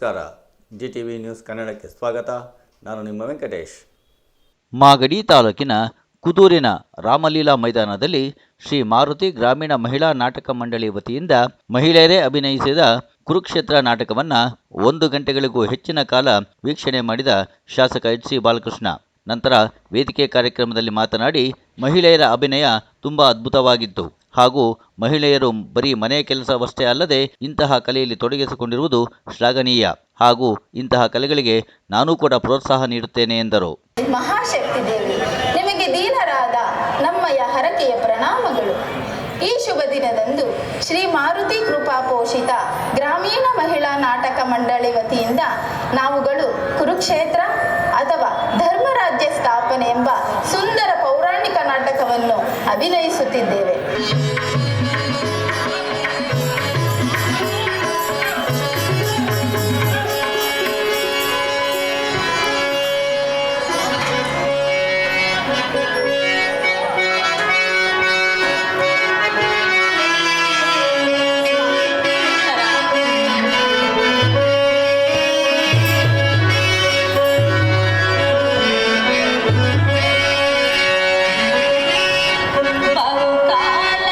ನಮಸ್ಕಾರ. GTV news ಕನ್ನಡಕ್ಕೆ ಸ್ವಾಗತ. ನಾನು ನಿಮ್ಮ ವೆಂಕಟೇಶ್. ಮಾಗಡಿ ತಾಲೂಕಿನ ಕುದೂರಿನ ರಾಮಲೀಲಾ ಮೈದಾನದಲ್ಲಿ ಶ್ರೀ ಮಾರುತಿ ಗ್ರಾಮೀಣ ಮಹಿಳಾ ನಾಟಕ ಮಂಡಳಿ ವತಿಯಿಂದ ಮಹಿಳೆಯರೇ ಅಭಿನಯಿಸಿದ ಕುರುಕ್ಷೇತ್ರ ನಾಟಕವನ್ನು 1 ಗಂಟೆಗಳಿಗೂ ಹೆಚ್ಚಿನ ಕಾಲ ವೀಕ್ಷಣೆ ಮಾಡಿದ ಶಾಸಕ HC ಬಾಲಕೃಷ್ಣ ನಂತರ ವೇದಿಕೆ ಕಾರ್ಯಕ್ರಮದಲ್ಲಿ ಮಾತನಾಡಿ, ಮಹಿಳೆಯರ ಅಭಿನಯ ತುಂಬಾ ಅದ್ಭುತವಾಗಿತ್ತು ಹಾಗೂ ಮಹಿಳೆಯರು ಬರೀ ಮನೆ ಕೆಲಸವಷ್ಟೇ ಅಲ್ಲದೆ ಇಂತಹ ಕಲೆಯಲ್ಲಿ ತೊಡಗಿಸಿಕೊಂಡಿರುವುದು ಶ್ಲಾಘನೀಯ ಹಾಗೂ ಇಂತಹ ಕಲೆಗಳಿಗೆ ನಾನೂ ಕೂಡ ಪ್ರೋತ್ಸಾಹ ನೀಡುತ್ತೇನೆ ಎಂದರು. ಮಹಾಶಕ್ತಿ ದೇವಿ, ನಿಮಗೆ ದೀನರಾದ ನಮ್ಮಯ ಹರಕೆಯ ಪ್ರಣಾಮಗಳು. ಈ ಶುಭ ದಿನದಂದು ಶ್ರೀ ಮಾರುತಿ ಕೃಪಾ ಪೋಷಿತ ಗ್ರಾಮೀಣ ಮಹಿಳಾ ನಾಟಕ ಮಂಡಳಿ ವತಿಯಿಂದ ನಾವುಗಳು ಕುರುಕ್ಷೇತ್ರ ಅಥವಾ ಧರ್ಮರಾಜ್ಯ ಸ್ಥಾಪನೆ ಎಂಬ ಸುಂದರ ಪೌರಾಣಿಕ ನಾಟಕವನ್ನು ಅಭಿನಯಿಸುತ್ತಿದ್ದೇವೆ. ಬಹುಕಾಲ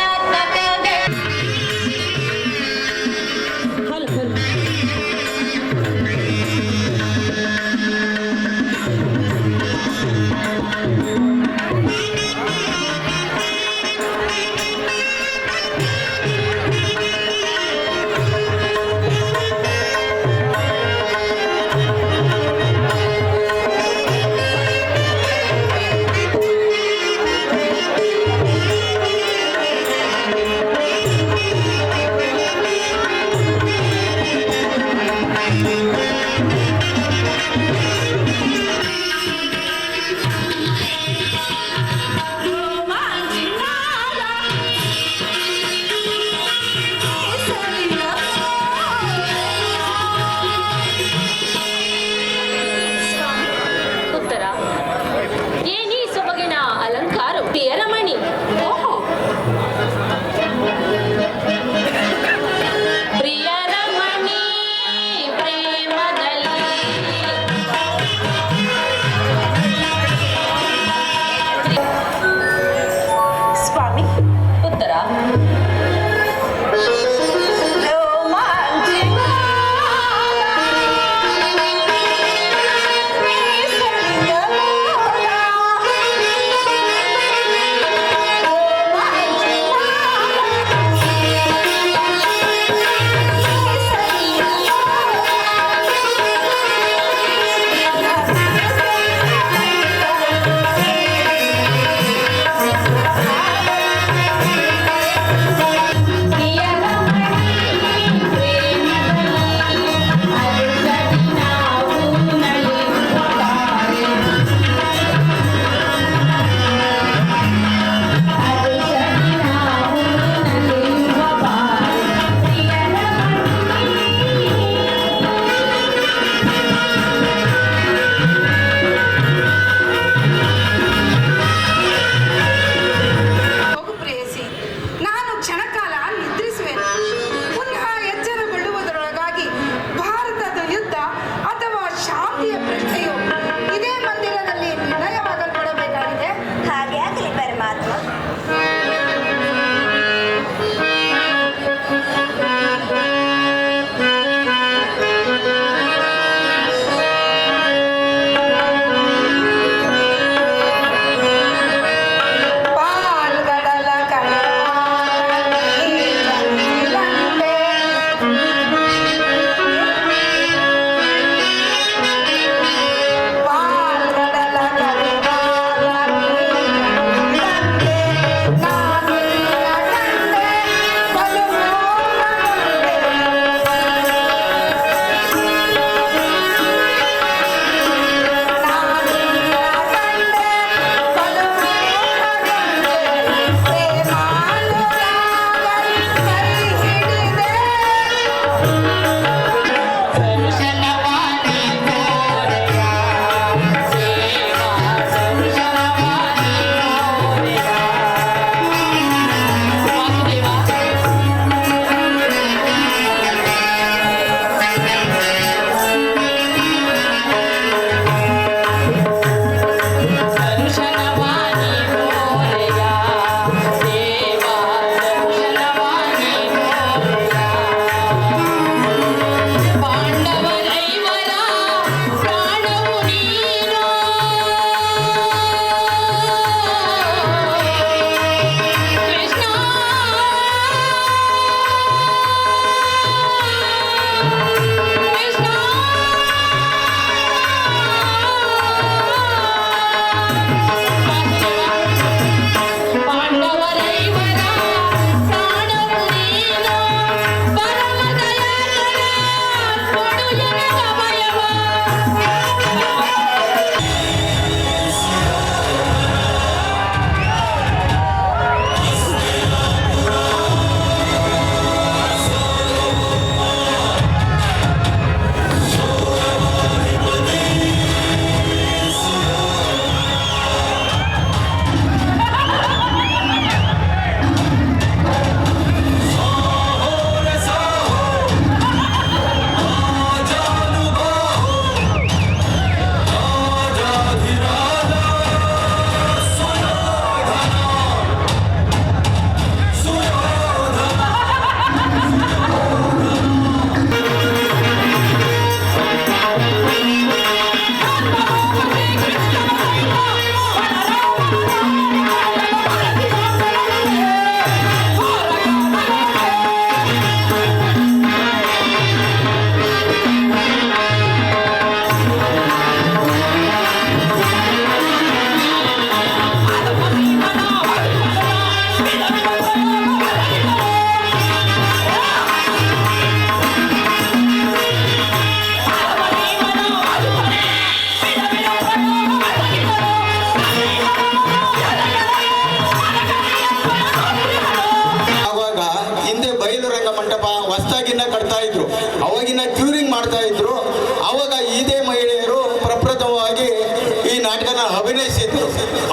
ನಾಟಕನ ಅಭಿನಯಿಸಿದ್ದು.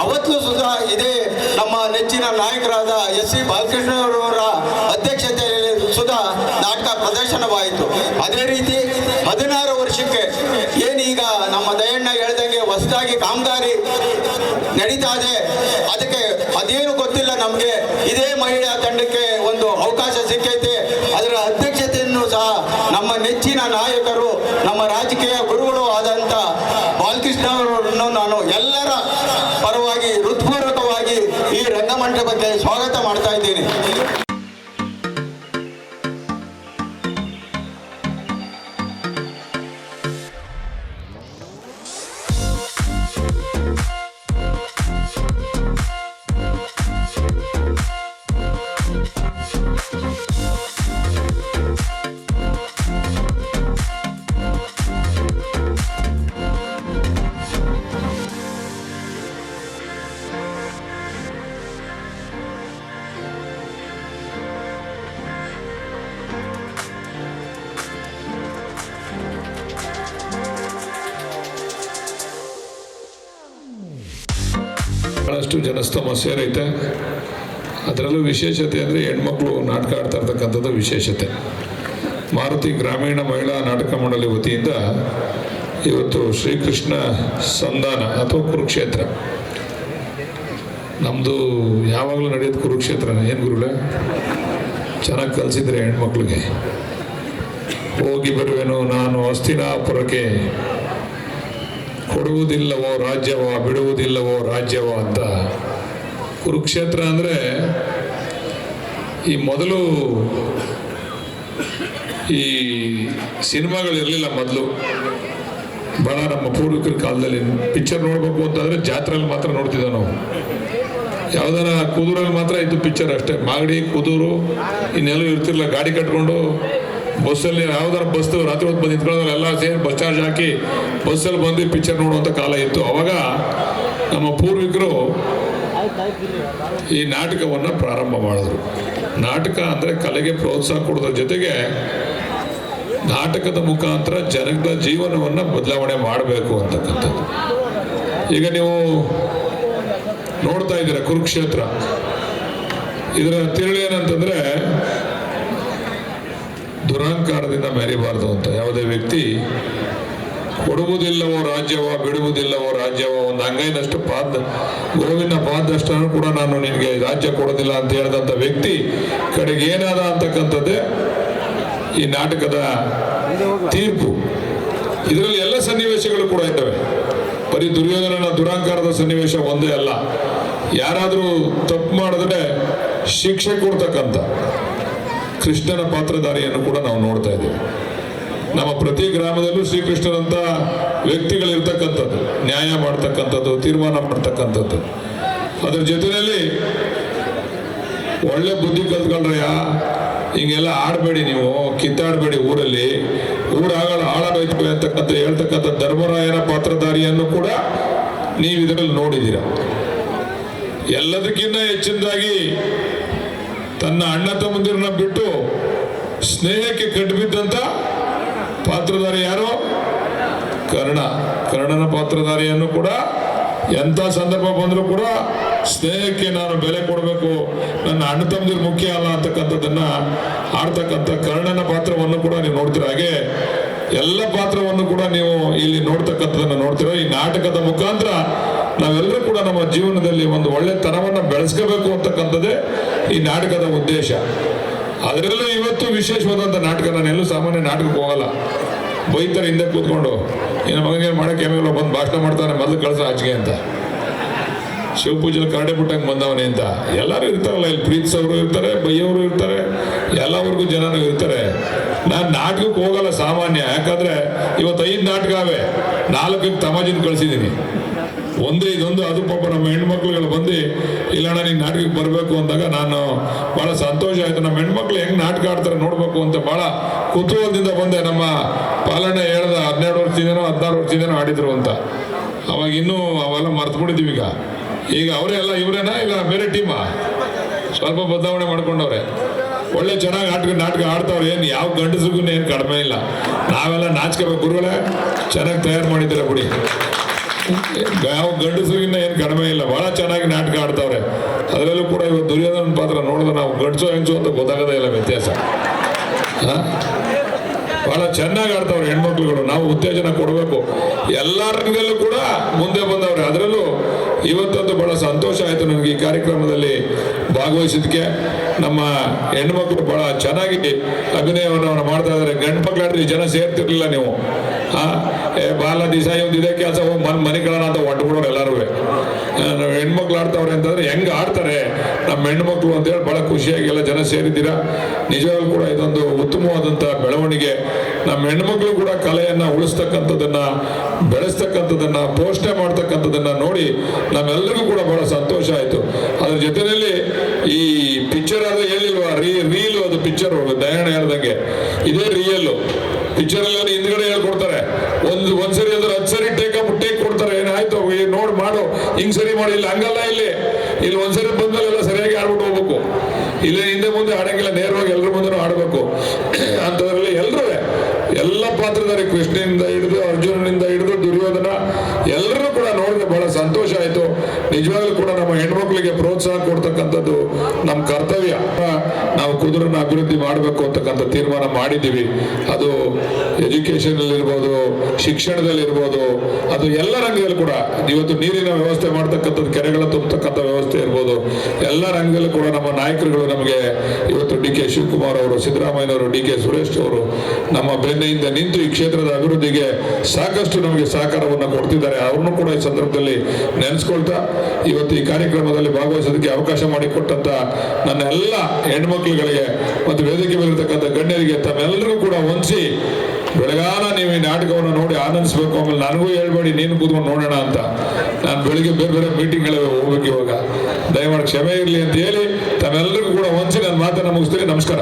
ಅವತ್ತು ಸುಧಾ ಇದೇ ನಮ್ಮ ನೆಚ್ಚಿನ ನಾಯಕರಾದ ಎಸ್.ಸಿ. ಬಾಲಕೃಷ್ಣರವರ ಅಧ್ಯಕ್ಷತೆಯಲ್ಲಿ ಸುಧಾ ನಾಟಕ ಪ್ರದರ್ಶನವಾಯಿತು. ಅದೇ ರೀತಿ 16 ವರ್ಷಕ್ಕೆ ಏನೀಗ ನಮ್ಮ ದಯಣ್ಣ ಹೇಳ್ದಂಗೆ ಹೊಸದಾಗಿ ಕಾಮಗಾರಿ ನಡೀತಾ ಇದೆ. ಅದಕ್ಕೆ ಅದೇನು ಗೊತ್ತಿಲ್ಲ ನಮಗೆ. ಇದೇ ಮಹಿಳಾ ತಂಡಕ್ಕೆ ಒಂದು ಅವಕಾಶ ಸಿಕ್ಕೈತೆ. ಅದರ ಅಧ್ಯಕ್ಷತೆಯನ್ನು ಸಹ ನಮ್ಮ ನೆಚ್ಚಿನ ನಾಯಕರು, ನಮ್ಮ ರಾಜಕೀಯ ಗುರುಗಳು ಆದಂಥ ಬಾಲಕೃಷ್ಣ ಅವರನ್ನು ನಾನು ಎಲ್ಲರ ಪರವಾಗಿ ಹೃತ್ಪೂರ್ವಕವಾಗಿ ಈ ರಂಗಮಂಟಪಕ್ಕೆ ಸ್ವಾಗತ ಮಾಡ್ತಾ ಇದ್ದೀನಿ. ಬಹಳಷ್ಟು ಜನಸ್ತಮ ಸೇರೈತೆ. ಅದರಲ್ಲೂ ವಿಶೇಷತೆ ಅಂದರೆ ಹೆಣ್ಮಕ್ಳು ನಾಟಕ ಆಡ್ತಾ ಇರ್ತಕ್ಕಂಥದ್ದು ವಿಶೇಷತೆ. ಮಾರುತಿ ಗ್ರಾಮೀಣ ಮಹಿಳಾ ನಾಟಕ ಮಂಡಳಿ ವತಿಯಿಂದ ಇವತ್ತು ಶ್ರೀಕೃಷ್ಣ ಸಂಧಾನ ಅಥವಾ ಕುರುಕ್ಷೇತ್ರ, ನಮ್ಮದು ಯಾವಾಗಲೂ ನಡೆಯೋದು ಕುರುಕ್ಷೇತ್ರನೇ. ಏನು ಗುರುಗಳೇ, ಚೆನ್ನಾಗಿ ಕಲಿಸಿದ್ರೆ ಹೆಣ್ಮಕ್ಳಿಗೆ. ಹೋಗಿ ಬರುವೆನು ನಾನು ಹಸ್ತಿನಾಪುರಕ್ಕೆ, ಕೊಡುವುದಿಲ್ಲವೋ ರಾಜ್ಯವ ಬಿಡುವುದಿಲ್ಲವೋ ರಾಜ್ಯವ ಅಂತ. ಕುರುಕ್ಷೇತ್ರ ಅಂದರೆ ಈ ಮೊದಲು ಈ ಸಿನಿಮಾಗಳಿರಲಿಲ್ಲ. ಮೊದಲು ಭಾಳ ನಮ್ಮ ಪೂರ್ವಿಕರ ಕಾಲದಲ್ಲಿ ಪಿಕ್ಚರ್ ನೋಡಬೇಕು ಅಂತಂದರೆ ಜಾತ್ರೆಯಲ್ಲಿ ಮಾತ್ರ ನೋಡ್ತಿದ್ದೋ ನಾವು. ಯಾವ್ದಾರ ಕುದೂರಲ್ಲಿ ಮಾತ್ರ ಇದ್ದು ಪಿಕ್ಚರ್ ಅಷ್ಟೇ. ಮಾಗಡಿ, ಕುದೂರು ಇನ್ನೆಲ್ಲೂ ಇರ್ತಿರ್ಲಿಲ್ಲ. ಗಾಡಿ ಕಟ್ಕೊಂಡು ಬಸ್ಸಲ್ಲಿ ಯಾವ್ದಾರ ಬಸ್ ರಾತ್ರಿ ಹೊತ್ತು ಬಂದು ನಿಂತ್ಕೊಳ್ಳೋದ್ರೆ ಎಲ್ಲ ಸೇರಿ ಬಸ್ ಚಾರ್ಜ್ ಹಾಕಿ ಬಸ್ಸಲ್ಲಿ ಬಂದು ಪಿಕ್ಚರ್ ನೋಡುವಂಥ ಕಾಲ ಇತ್ತು. ಅವಾಗ ನಮ್ಮ ಪೂರ್ವಿಕರು ಈ ನಾಟಕವನ್ನು ಪ್ರಾರಂಭ ಮಾಡಿದ್ರು. ನಾಟಕ ಅಂದರೆ ಕಲೆಗೆ ಪ್ರೋತ್ಸಾಹ ಕೊಡೋದ್ರ ಜೊತೆಗೆ ನಾಟಕದ ಮುಖಾಂತರ ಜನಗಳ ಜೀವನವನ್ನು ಬದಲಾವಣೆ ಮಾಡಬೇಕು ಅಂತಕ್ಕಂಥದ್ದು. ಈಗ ನೀವು ನೋಡ್ತಾ ಇದ್ದೀರ ಕುರುಕ್ಷೇತ್ರ, ಇದರ ತಿರುಳು ಏನಂತಂದರೆ ದುರಹಂಕಾರದಿಂದ ಮೆರಿಬಾರ್ದು ಅಂತ. ಯಾವುದೇ ವ್ಯಕ್ತಿ ಕೊಡುವುದಿಲ್ಲವೋ ರಾಜ್ಯವ ಬಿಡುವುದಿಲ್ಲವೋ ರಾಜ್ಯವ, ಒಂದು ಅಂಗೈನಷ್ಟು ಗೋವಿನ ಪಾದದಷ್ಟನ್ನು ಕೂಡ ನಾನು ನಿನಗೆ ರಾಜ್ಯ ಕೊಡೋದಿಲ್ಲ ಅಂತ ಹೇಳಿದಂಥ ವ್ಯಕ್ತಿ ಕಡೆಗೆ ಏನಾದ ಅಂತಕ್ಕಂಥದ್ದೇ ಈ ನಾಟಕದ ತೀರ್ಪು. ಇದರಲ್ಲಿ ಎಲ್ಲ ಸನ್ನಿವೇಶಗಳು ಕೂಡ ಇದ್ದಾವೆ. ಬರೀ ದುರ್ಯೋಧನನ ದುರಹಂಕಾರದ ಸನ್ನಿವೇಶ ಒಂದೇ ಅಲ್ಲ. ಯಾರಾದರೂ ತಪ್ಪು ಮಾಡಿದ್ರೆ ಶಿಕ್ಷೆ ಕೊಡ್ತಕ್ಕಂಥ ಕೃಷ್ಣನ ಪಾತ್ರಧಾರಿಯನ್ನು ಕೂಡ ನಾವು ನೋಡ್ತಾ ಇದ್ದೇವೆ. ನಮ್ಮ ಪ್ರತಿ ಗ್ರಾಮದಲ್ಲೂ ಶ್ರೀಕೃಷ್ಣನಂತ ವ್ಯಕ್ತಿಗಳಿರ್ತಕ್ಕಂಥದ್ದು, ನ್ಯಾಯ ಮಾಡ್ತಕ್ಕಂಥದ್ದು, ತೀರ್ಮಾನ ಮಾಡ್ತಕ್ಕಂಥದ್ದು. ಅದ್ರ ಜೊತೆಯಲ್ಲಿ ಒಳ್ಳೆ ಬುದ್ಧಿ ಕಲ್ತ್ಕೊಂಡ್ರಯ್ಯ, ಹಿಂಗೆಲ್ಲ ಆಡಬೇಡಿ, ನೀವು ಕಿತ್ತಾಡಬೇಡಿ, ಊರಲ್ಲಿ ಊರಾಗಲ್ಲ ಹಾಳಾಗೋಯ್ತು ಅಂತಕ್ಕಂಥ ಹೇಳ್ತಕ್ಕಂಥ ಧರ್ಮರಾಯನ ಪಾತ್ರಧಾರಿಯನ್ನು ಕೂಡ ನೀವು ಇದರಲ್ಲಿ ನೋಡಿದ್ದೀರ. ಎಲ್ಲದಕ್ಕಿಂತ ಹೆಚ್ಚಿನದಾಗಿ ತನ್ನ ಅಣ್ಣ ತಮ್ಮಂದಿರನ್ನ ಬಿಟ್ಟು ಸ್ನೇಹಕ್ಕೆ ಕಟ್ಟಿಬಿದ್ದಂಥ ಪಾತ್ರಧಾರಿ ಯಾರು? ಕರ್ಣನ ಪಾತ್ರಧಾರಿಯನ್ನು ಕೂಡ ಎಂಥ ಸಂದರ್ಭ ಬಂದರೂ ಕೂಡ ಸ್ನೇಹಕ್ಕೆ ನಾನು ಬೆಲೆ ಕೊಡಬೇಕು, ನನ್ನ ಅಣ್ಣ ತಮ್ಮದಿರು ಮುಖ್ಯ ಅಲ್ಲ ಅಂತಕ್ಕಂಥದ್ದನ್ನು ಆಡ್ತಕ್ಕಂಥ ಕರ್ಣನ ಪಾತ್ರವನ್ನು ಕೂಡ ನೀವು ನೋಡ್ತೀರ. ಹಾಗೆ ಎಲ್ಲ ಪಾತ್ರವನ್ನು ಕೂಡ ನೀವು ಇಲ್ಲಿ ನೋಡ್ತಕ್ಕಂಥದ್ದನ್ನು ನೋಡ್ತೀರ. ಈ ನಾಟಕದ ಮುಖಾಂತರ ನಾವೆಲ್ಲರೂ ಕೂಡ ನಮ್ಮ ಜೀವನದಲ್ಲಿ ಒಂದು ಒಳ್ಳೆತನವನ್ನು ಬೆಳೆಸ್ಕೋಬೇಕು ಅಂತಕ್ಕಂಥದ್ದೇ ಈ ನಾಟಕದ ಉದ್ದೇಶ. ಅದರಲ್ಲೂ ಇವತ್ತು ವಿಶೇಷವಾದಂಥ ನಾಟಕ. ನಾನು ಎಲ್ಲೂ ಸಾಮಾನ್ಯ ನಾಟಕಕ್ಕೆ ಹೋಗಲ್ಲ, ಬೈತಾರೆ ಹಿಂದೆ ಕೂತ್ಕೊಂಡು, ಇನ್ನು ಮಗನಿಗೆ ಮಾಡೋಕ್ಕೆ ಏನಿಲ್ಲ, ಬಂದು ಭಾಷಣ ಮಾಡ್ತಾನೆ, ಮೊದಲು ಕಳಿಸೋ ಆಚೆಗೆ ಅಂತ, ಶಿವಪೂಜೆಲಿ ಕರಡೆ ಬಿಟ್ಟಂಗೆ ಬಂದವನೇ ಅಂತ. ಎಲ್ಲರೂ ಇರ್ತಾರಲ್ಲ, ಇಲ್ಲಿ ಪ್ರೀತಿಸೋರು ಇರ್ತಾರೆ, ಬೈಯೋರು ಇರ್ತಾರೆ, ಎಲ್ಲವರೆಗೂ ಜನನೂ ಇರ್ತಾರೆ. ನಾನು ನಾಟಕಕ್ಕೆ ಹೋಗಲ್ಲ ಸಾಮಾನ್ಯ. ಯಾಕಂದರೆ ಇವತ್ತು 5 ನಾಟಕ ಅವೆ, 4ಕ್ಕೆ ತಮಾಜಿನ ಕಳಿಸಿದ್ದೀನಿ. ಒಂದೇ ಇದೊಂದು, ಅದು ಪಾಪ ನಮ್ಮ ಹೆಣ್ಮಕ್ಳುಗಳು ಬಂದು ಇಲ್ಲಣ್ಣ ನೀನು ನಾಟಕಕ್ಕೆ ಬರಬೇಕು ಅಂದಾಗ ನಾನು ಭಾಳ ಸಂತೋಷ ಆಯಿತು. ನಮ್ಮ ಹೆಣ್ಮಕ್ಳು ಹೆಂಗೆ ನಾಟಕ ಆಡ್ತಾರೆ ನೋಡಬೇಕು ಅಂತ ಭಾಳ ಕುತೂಹಲದಿಂದ ಬಂದೆ. ನಮ್ಮ ಪಾಲನೆ ಹೇಳ್ದ 12 ವರ್ಷದಿಂದನೋ 16 ವರ್ಷದಿಂದನೋ ಆಡಿದ್ರು ಅಂತ. ಅವಾಗ ಇನ್ನೂ ಅವೆಲ್ಲ ಮರ್ತ್ಬಿಟ್ಟಿದ್ದೀವಿ. ಈಗ ಅವರೇ ಎಲ್ಲ ಇವರೇನಾ ಇಲ್ಲ ಬೇರೆ ಟೀಮಾ? ಸ್ವಲ್ಪ ಬದಲಾವಣೆ ಮಾಡ್ಕೊಂಡವ್ರೆ. ಒಳ್ಳೆ ಚೆನ್ನಾಗಿ ನಾಟಕ ಆಡ್ತಾವ್ರೆ. ಏನು ಯಾವ ಗಂಡಸ್ರಿಗೂ ಏನು ಕಡಿಮೆ ಇಲ್ಲ. ನಾವೆಲ್ಲ ನಾಚ್ಕೋಬೇಕು. ಗುರುಗಳೇ ಚೆನ್ನಾಗಿ ತಯಾರು ಮಾಡಿದ್ದೀರ ಬಿಡಿ. ಯಾವ ಗಂಡಸರಿಗಿನ್ನ ಏನು ಕಡಿಮೆ ಇಲ್ಲ, ಬಹಳ ಚೆನ್ನಾಗಿ ನಾಟಕ ಆಡ್ತಾವ್ರೆ. ಅದರಲ್ಲೂ ಕೂಡ ಇವತ್ತು ದುರ್ಯೋಧನ ಪಾತ್ರ ನೋಡಿದ್ರೆ ನಾವು ಗಂಡಸು ಹೆಂಗಸು ಅಂತ ಗೊತ್ತಾಗೋದೇ ಇಲ್ಲ ವ್ಯತ್ಯಾಸ. ಬಹಳ ಚೆನ್ನಾಗಿ ಆಡ್ತಾವ್ರೆ ಹೆಣ್ಮಕ್ಳುಗಳು. ನಾವು ಉತ್ತೇಜನ ಕೊಡಬೇಕು. ಎಲ್ಲ ರಂಗದಲ್ಲೂ ಕೂಡ ಮುಂದೆ ಬಂದವ್ರೆ. ಅದರಲ್ಲೂ ಇವತ್ತಂತೂ ಬಹಳ ಸಂತೋಷ ಆಯಿತು ನನಗೆ ಈ ಕಾರ್ಯಕ್ರಮದಲ್ಲಿ ಭಾಗವಹಿಸಿದ್ದಕ್ಕೆ. ನಮ್ಮ ಹೆಣ್ಮಕ್ಳು ಬಹಳ ಚೆನ್ನಾಗಿ ಅಭಿನಯವನ್ನು ಮಾಡ್ತಾ ಇದ್ದಾರೆ. ಗಂಡು ಮಕ್ಕಳಾದ್ರೆ ಜನ ಸೇರ್ತಿರ್ಲಿಲ್ಲ ನೀವು. ಬಾಲ ದಿವಸ ಒಂದು ಇದೇ ಕೆಲಸ ಹೋಗಿ ಮನೆಗಳನ್ನ ಅಂತ ಹೊಂಟ್ಬಿಡೋರು ಎಲ್ಲರೂ. ನಾವು ಹೆಣ್ಮಕ್ಳು ಆಡ್ತಾವ್ರೆ ಅಂತಂದ್ರೆ ಹೆಂಗೆ ಆಡ್ತಾರೆ ನಮ್ಮ ಹೆಣ್ಮಕ್ಳು ಅಂತೇಳಿ ಬಹಳ ಖುಷಿಯಾಗಿ ಎಲ್ಲ ಜನ ಸೇರಿದ್ದೀರಾ. ನಿಜವಾಗ್ಲೂ ಕೂಡ ಇದೊಂದು ಉತ್ತಮವಾದಂಥ ಬೆಳವಣಿಗೆ. ನಮ್ಮ ಹೆಣ್ಮಕ್ಳು ಕೂಡ ಕಲೆಯನ್ನು ಉಳಿಸ್ತಕ್ಕಂಥದ್ದನ್ನ, ಬೆಳೆಸ್ತಕ್ಕಂಥದ್ದನ್ನ, ಪೋಷಣೆ ಮಾಡ್ತಕ್ಕಂಥದ್ದನ್ನ ನೋಡಿ ನಮ್ಮೆಲ್ಲರಿಗೂ ಕೂಡ ಬಹಳ ಸಂತೋಷ ಆಯಿತು. ಅದ್ರ ಜೊತೆಯಲ್ಲಿ ಈ ಪಿಕ್ಚರ್ ಅದು ಹೇಳಿಲ್ವಾ, ರೀಲು ಅದು ಪಿಕ್ಚರ್ ದಯಾಣ ಹೇಳ್ದಂಗೆ ಇದೇ ರಿಯಲ್ಲು. ಪಿಕ್ಚರಲ್ಲಿ ಹಿಂದ್ಗಡೆ ಹೇಳ್ಕೊಡ್ತಾರೆ, ಒಂದ್ಸರಿ ಅಂದ್ರೆ 10 ಸರಿ ಟೇಕ್ ಕೊಡ್ತಾರೆ. ಏನಾಯ್ತು ನೋಡ್ ಮಾಡು, ಹಿಂಗ್ ಸರಿ ಮಾಡಿ. ಇಲ್ಲ ಹಂಗಲ್ಲ, ಇಲ್ಲಿ ಒಂದ್ಸರಿ ಬಂದ್ಮೇಲೆ ಎಲ್ಲ ಸರಿಯಾಗಿ ಆಡ್ಬಿಟ್ಟು ಹೋಗ್ಬೇಕು. ಇಲ್ಲಿ ಹಿಂದೆ ಮುಂದೆ ಆಡಂಗಿಲ್ಲ, ನೇರವಾಗಿ ಎಲ್ಲರ ಮುಂದೆ ಆಡ್ಬೇಕು. ಅಂತದ್ರಲ್ಲಿ ಎಲ್ಲ ಪಾತ್ರಧಾರಿ, ಕೃಷ್ಣನಿಂದ ಹಿಡಿದು ಅರ್ಜುನನಿಂದ ಹಿಡಿದು ದುರ್ಯೋಧನ ಎಲ್ಲರೂ ಕೂಡ ನೋಡಿದ್ರೆ ಬಹಳ ಸಂತೋಷ ಆಯಿತು. ನಿಜವಾಗ್ಲೂ ಕೂಡ ನಮ್ಮ ಹೆಣ್ಮಕ್ಳಿಗೆ ಪ್ರೋತ್ಸಾಹ ಕೊಡ್ತಕ್ಕಂಥದ್ದು ನಮ್ಮ ಕರ್ತವ್ಯ. ನಾವು ಕುದುರನ್ನ ಅಭಿವೃದ್ಧಿ ಮಾಡಬೇಕು ಅಂತಕ್ಕಂಥ ತೀರ್ಮಾನ ಮಾಡಿದ್ದೀವಿ. ಅದು ಎಜುಕೇಶನ್ ಇರ್ಬೋದು, ಶಿಕ್ಷಣದಲ್ಲಿರ್ಬೋದು, ಅದು ಎಲ್ಲ ರಂಗದಲ್ಲಿ ಕೂಡ. ಇವತ್ತು ನೀರಿನ ವ್ಯವಸ್ಥೆ ಮಾಡ್ತಕ್ಕಂಥದ್ದು, ಕೆರೆಗಳ ತುಂಬತಕ್ಕಂಥ ವ್ಯವಸ್ಥೆ ಇರ್ಬೋದು, ಎಲ್ಲ ರಂಗದಲ್ಲೂ ಕೂಡ ನಮ್ಮ ನಾಯಕರುಗಳು ನಮಗೆ ಇವತ್ತು ಡಿ.ಕೆ. ಶಿವಕುಮಾರ್ ಅವರು, ಸಿದ್ದರಾಮಯ್ಯನವರು, ಡಿ.ಕೆ. ಸುರೇಶ್ ಅವರು ನಮ್ಮ ಬೆನ್ನೆಯಿಂದ ನಿಂತು ಈ ಕ್ಷೇತ್ರದ ಅಭಿವೃದ್ಧಿಗೆ ಸಾಕಷ್ಟು ನಮಗೆ ಸಹಕಾರವನ್ನು ಕೊಡ್ತಿದ್ದಾರೆ. ಅವ್ರನ್ನೂ ಕೂಡ ಈ ಸಂದರ್ಭದಲ್ಲಿ ನೆನೆಸ್ಕೊಳ್ತಾ ಇವತ್ತು ಈ ಕಾರ್ಯಕ್ರಮದಲ್ಲಿ ಭಾಗವಹಿಸೋದಕ್ಕೆ ಅವಕಾಶ ಮಾಡಿಕೊಟ್ಟಂತ ನನ್ನ ಎಲ್ಲ ಹೆಣ್ಮಕ್ಳುಗಳಿಗೆ ಮತ್ತು ವೇದಿಕೆ ಮೇಲಿರ್ತಕ್ಕಂಥ ಗಣ್ಯರಿಗೆ ತಮ್ಮೆಲ್ಲರಿಗೂ ಕೂಡ ವಂದಿಸಿ, ಬೆಳಗಾನ ನೀವು ಈ ನಾಟಕವನ್ನು ನೋಡಿ ಆನಂದಿಸಬೇಕು. ಆಮೇಲೆ ನನಗೂ ಹೇಳ್ಬೇಡಿ ನೀನು ಕೂತ್ಕೊಂಡು ನೋಡೋಣ ಅಂತ. ನಾನು ಬೆಳಿಗ್ಗೆ ಬೇರೆ ಮೀಟಿಂಗ್ಗಳಿಗೆ ಹೋಗ್ಬೇಕು. ಇವಾಗ ದಯಮಾಡಿ ಕ್ಷಮೆ ಇರಲಿ ಅಂತ ಹೇಳಿ ತಮ್ಮೆಲ್ಲರಿಗೂ ಕೂಡ ವಂದಿಸಿ ನನ್ನ ಮಾತನ್ನು ಮುಗಿಸ್ತೀನಿ. ನಮಸ್ಕಾರ.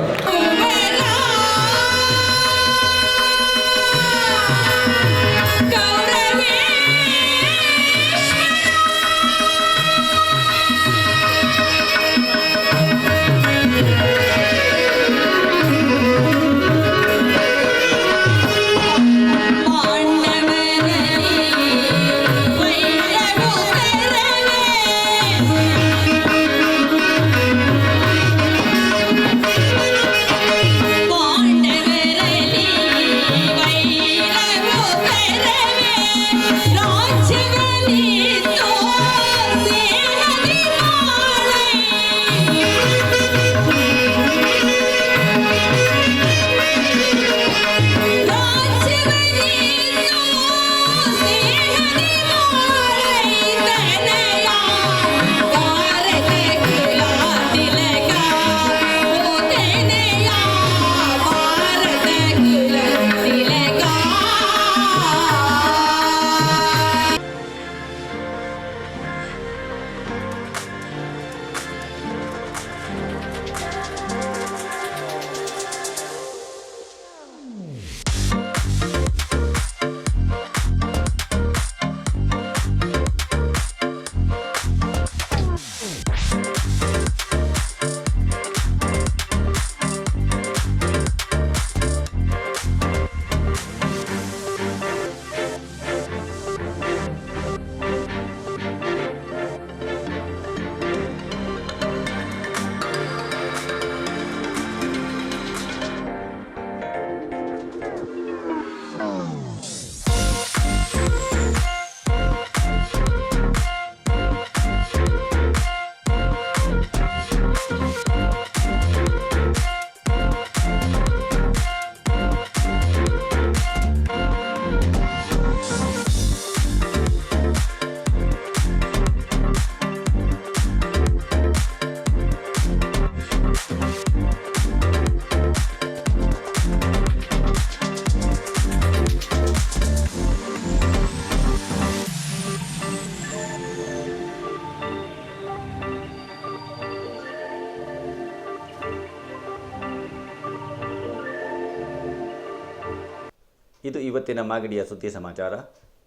ಇದು ಇವತ್ತಿನ ಮಾಗಡಿಯ ಸುದ್ದಿ ಸಮಾಚಾರ.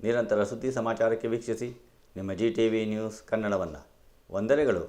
ನಿರಂತರ ಸುದ್ದಿ ಸಮಾಚಾರಕ್ಕೆ ವೀಕ್ಷಿಸಿ ನಿಮ್ಮ GTV ನ್ಯೂಸ್ ಕನ್ನಡವನ್ನು. ವಂದನೆಗಳು.